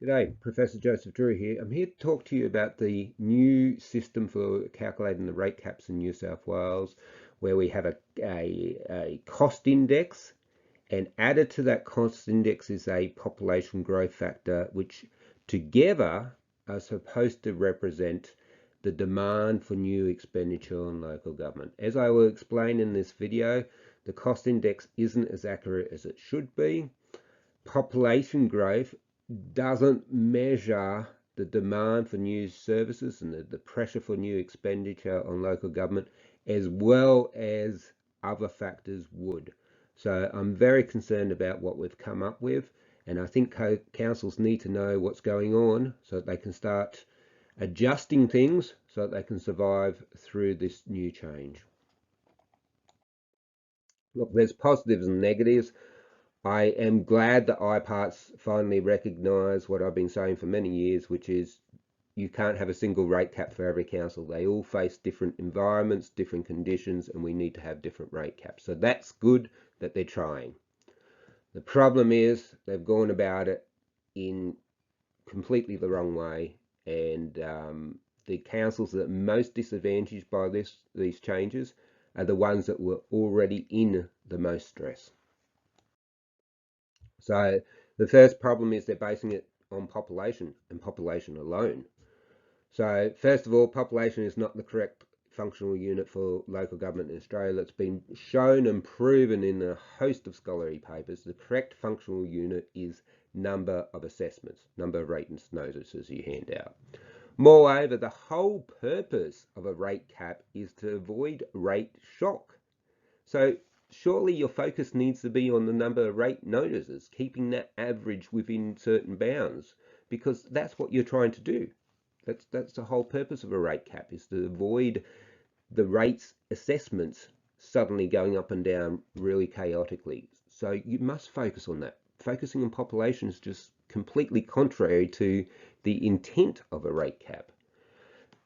G'day, Professor Joseph Drew here. I'm here to talk to you about the new system for calculating the rate caps in New South Wales, where we have a cost index, and added to that cost index is a population growth factor, which together are supposed to represent the demand for new expenditure on local government. As I will explain in this video, the cost index isn't as accurate as it should be. Population growth doesn't measure the demand for new services and the pressure for new expenditure on local government as well as other factors would. So I'm very concerned about what we've come up with, and I think councils need to know what's going on so that they can start adjusting things so that they can survive through this new change. Look, there's positives and negatives. I am glad that IPART's finally recognised what I've been saying for many years, which is you can't have a single rate cap for every council. They all face different environments, different conditions, and we need to have different rate caps. So that's good that they're trying. The problem is they've gone about it in completely the wrong way, and the councils that are most disadvantaged by these changes are the ones that were already in the most stress. So the first problem is they're basing it on population and population alone. So first of all, population is not the correct functional unit for local government in Australia. That's been shown and proven in a host of scholarly papers. The correct functional unit is number of assessments, number of rate notices you hand out. Moreover, the whole purpose of a rate cap is to avoid rate shock. So surely your focus needs to be on the number of rate notices, keeping that average within certain bounds, because that's what you're trying to do. That's the whole purpose of a rate cap, is to avoid the rates assessments suddenly going up and down really chaotically. So you must focus on that. Focusing on population is just completely contrary to the intent of a rate cap.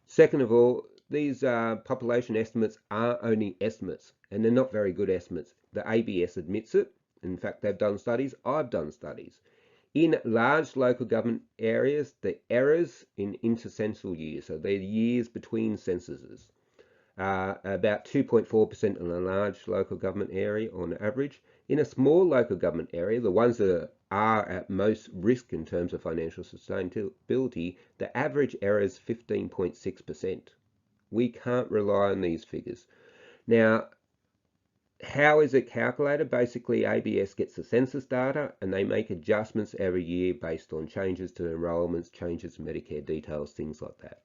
Second of all, these population estimates are only estimates, and they're not very good estimates. The ABS admits it. In fact, they've done studies. I've done studies. In large local government areas, the errors in intercensal years, so they're years between censuses, about 2.4% in a large local government area on average. In a small local government area, the ones that are at most risk in terms of financial sustainability, the average error is 15.6%. We can't rely on these figures. Now, how is it calculated? Basically, ABS gets the census data and they make adjustments every year based on changes to enrolments, changes to Medicare details, things like that.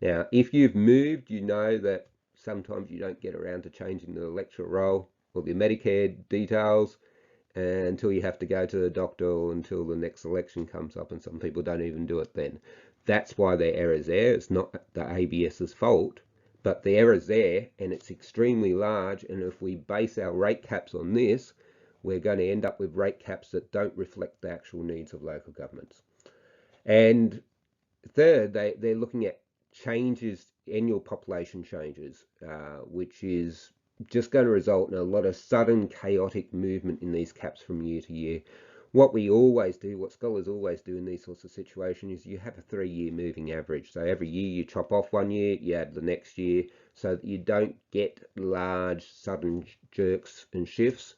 Now, if you've moved, you know that sometimes you don't get around to changing the electoral roll or the Medicare details until you have to go to the doctor or until the next election comes up, and some people don't even do it then. That's why the error's there. It's not the ABS's fault, but the error's there and it's extremely large, and if we base our rate caps on this, we're going to end up with rate caps that don't reflect the actual needs of local governments. And third, they're looking at changes, annual population changes, which is just going to result in a lot of sudden chaotic movement in these caps from year to year. What we always do, what scholars always do in these sorts of situations, is you have a 3-year moving average. So every year you chop off 1 year, you add the next year, so that you don't get large sudden jerks and shifts.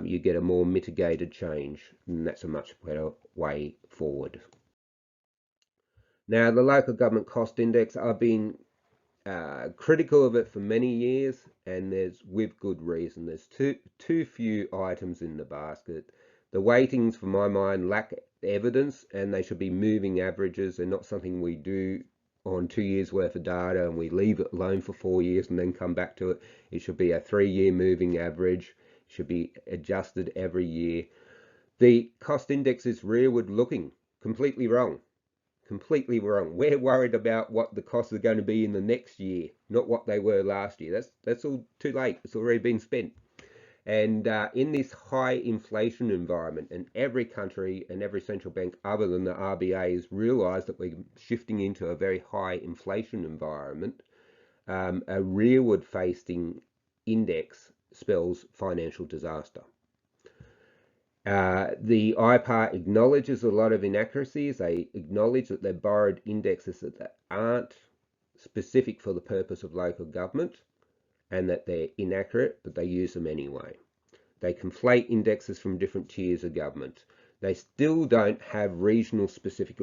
You get a more mitigated change, and that's a much better way forward. Now, the local government cost index, I've been critical of it for many years, and there's with good reason. There's too few items in the basket. The weightings, for my mind, lack evidence, and they should be moving averages. They're not something we do on 2 years worth of data and we leave it alone for 4 years and then come back to it. It should be a 3-year moving average. It should be adjusted every year. The cost index is rearward looking, completely wrong. Completely wrong. We're worried about what the costs are going to be in the next year, not what they were last year. That's all too late. It's already been spent. And in this high inflation environment, and every country and every central bank other than the RBA has realised that we're shifting into a very high inflation environment, a rearward facing index spells financial disaster. The IPART acknowledges a lot of inaccuracies. They acknowledge that they've borrowed indexes that aren't specific for the purpose of local government and that they're inaccurate, but they use them anyway. They conflate indexes from different tiers of government. They still don't have regional specific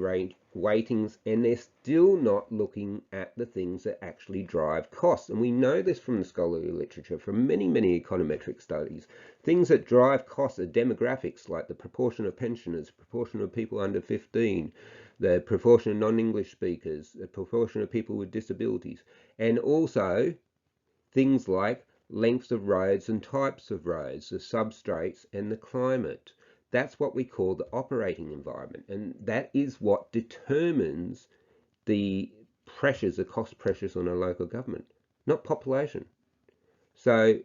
weightings, and they're still not looking at the things that actually drive costs. And we know this from the scholarly literature, from many, many econometric studies. Things that drive costs are demographics, like the proportion of pensioners, the proportion of people under 15, the proportion of non-English speakers, the proportion of people with disabilities, and also things like lengths of roads and types of roads, the substrates and the climate. That's what we call the operating environment, and that is what determines the pressures, the cost pressures on a local government, not population. So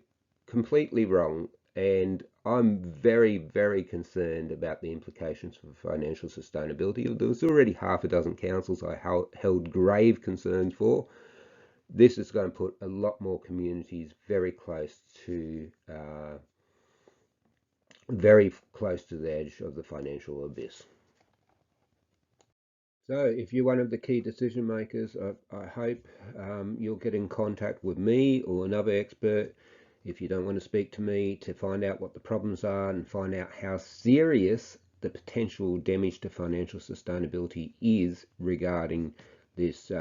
completely wrong, and I'm very, very concerned about the implications for financial sustainability. There was already half a dozen councils I held grave concerns for. This is going to put a lot more communities very close to the edge of the financial abyss. So if you're one of the key decision makers, I hope you'll get in contact with me or another expert if you don't want to speak to me, to find out what the problems are and find out how serious the potential damage to financial sustainability is regarding this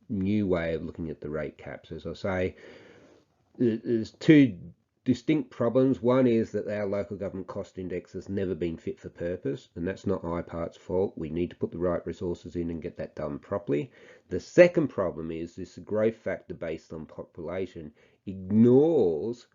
new way of looking at the rate caps. As I say, there's two distinct problems. One is that our local government cost index has never been fit for purpose, and that's not IPART's fault. We need to put the right resources in and get that done properly. The second problem is this growth factor based on population ignores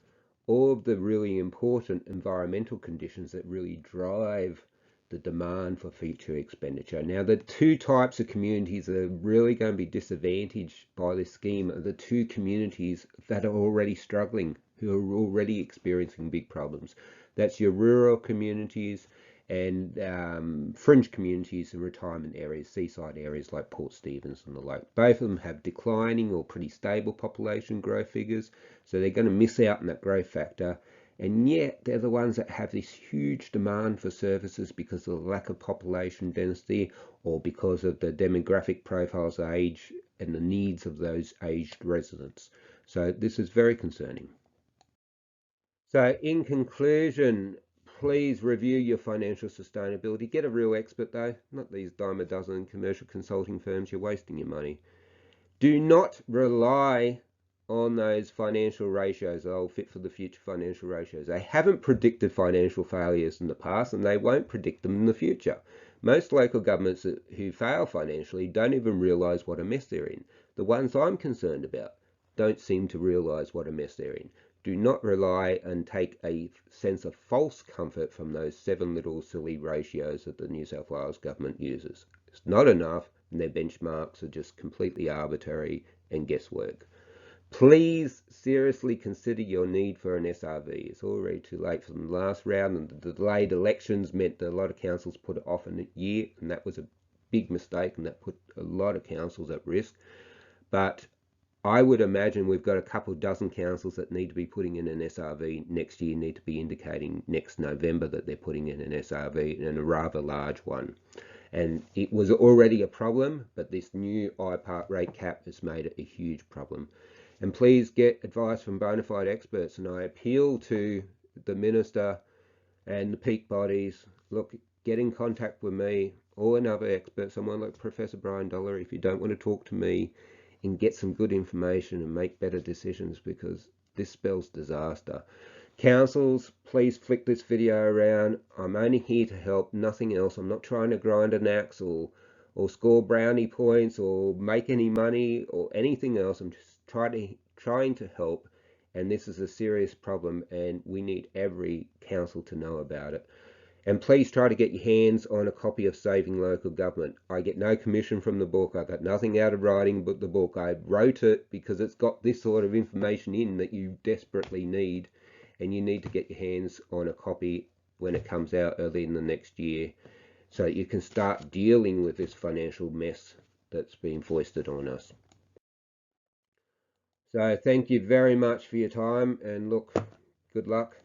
all of the really important environmental conditions that really drive the demand for future expenditure. Now, the two types of communities that are really going to be disadvantaged by this scheme are the two communities that are already struggling, who are already experiencing big problems. That's your rural communities and fringe communities and retirement areas, seaside areas like Port Stephens and the like. Both of them have declining or pretty stable population growth figures, so they're going to miss out on that growth factor. And yet they're the ones that have this huge demand for services because of the lack of population density or because of the demographic profiles, age, and the needs of those aged residents. So this is very concerning. So in conclusion, please review your financial sustainability. Get a real expert though, not these dime a dozen commercial consulting firms. You're wasting your money. Do not rely on those financial ratios, they'll fit for the future financial ratios. They haven't predicted financial failures in the past and they won't predict them in the future. Most local governments who fail financially don't even realise what a mess they're in. The ones I'm concerned about don't seem to realise what a mess they're in. Do not rely and take a sense of false comfort from those 7 little silly ratios that the New South Wales government uses. It's not enough, and their benchmarks are just completely arbitrary and guesswork. Please seriously consider your need for an SRV. It's already too late for the last round, and the delayed elections meant that a lot of councils put it off in a year, and that was a big mistake, and that put a lot of councils at risk. But I would imagine we've got a couple dozen councils that need to be putting in an SRV next year, need to be indicating next November that they're putting in an SRV, and a rather large one. And it was already a problem, but this new IPART rate cap has made it a huge problem. And please get advice from bona fide experts, and I appeal to the Minister and the peak bodies. Look, get in contact with me or another expert, someone like Professor Brian Dollar, if you don't want to talk to me, and get some good information and make better decisions, because this spells disaster. Councils, please flick this video around. I'm only here to help, nothing else. I'm not trying to grind an axe or score brownie points or make any money or anything else. I'm just trying to help, and this is a serious problem, and we need every council to know about it. And please try to get your hands on a copy of Saving Local Government. I get no commission from the book. I got nothing out of writing but the book. I wrote it because it's got this sort of information in that you desperately need, and you need to get your hands on a copy when it comes out early in the next year, so that you can start dealing with this financial mess that's been foisted on us. So thank you very much for your time, and look, good luck.